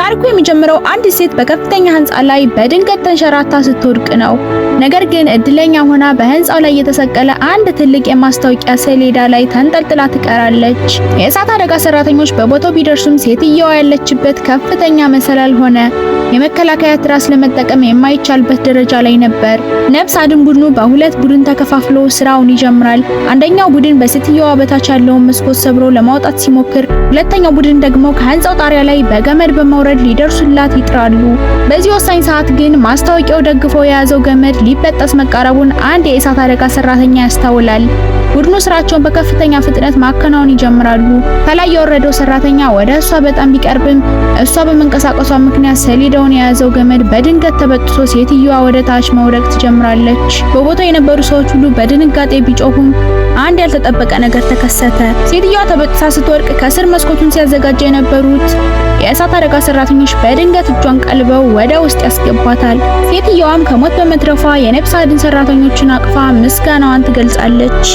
ታሪኩ የሚጀምረው አንዲት ሴት በከፍተኛ ህንጻ ላይ በድንገት ተንሸራታ ስትወድቅ ነው። ነገር ግን እድለኛ ሆና በህንጻው ላይ የተሰቀለ አንድ ትልቅ የማስታወቂያ ሰሌዳ ላይ ተንጠልጥላ ትቀራለች። የእሳት አደጋ ሰራተኞች በቦታው ቢደርሱም ሴትየዋ ያለችበት ከፍተኛ መሰላል ሆነ የመከላከያ ትራስ ለመጠቀም የማይቻልበት ደረጃ ላይ ነበር። ነፍስ አድን ቡድኑ በሁለት ቡድን ተከፋፍሎ ስራውን ይጀምራል። አንደኛው ቡድን በሴትየዋ በታች ያለውን መስኮት ሰብሮ ለማውጣት ሲሞክር፣ ሁለተኛው ቡድን ደግሞ ከህንጻው ጣሪያ ላይ በገመድ በመውረድ ሊደርሱላት ይጥራሉ። በዚህ ወሳኝ ሰዓት ግን ማስታወቂያው ደግፎ የያዘው ገመድ ሊበጠስ መቃረቡን አንድ የእሳት አደጋ ሰራተኛ ያስተውላል። ቡድኑ ስራቸውን በከፍተኛ ፍጥነት ማከናወን ይጀምራሉ። ከላይ የወረደው ሰራተኛ ወደ እሷ በጣም ቢቀርብም እሷ በመንቀሳቀሷ ምክንያት ሰሌዳውን የያዘው ገመድ በድንገት ተበጥሶ ሴትየዋ ወደ ታች መውደቅ ትጀምራለች። በቦታው የነበሩ ሰዎች ሁሉ በድንጋጤ ቢጮሁም አንድ ያልተጠበቀ ነገር ተከሰተ። ሴትየዋ ተበጥሳ ስትወድቅ ከስር መስኮቱን ሲያዘጋጁ የነበሩት የእሳት አደጋ ሰራተኞች በድንገት እጇን ቀልበው ወደ ውስጥ ያስገባታል። ሴትየዋም ከሞት በመትረፏ የነፍስ አድን ሰራተኞችን አቅፋ ምስጋናዋን ትገልጻለች።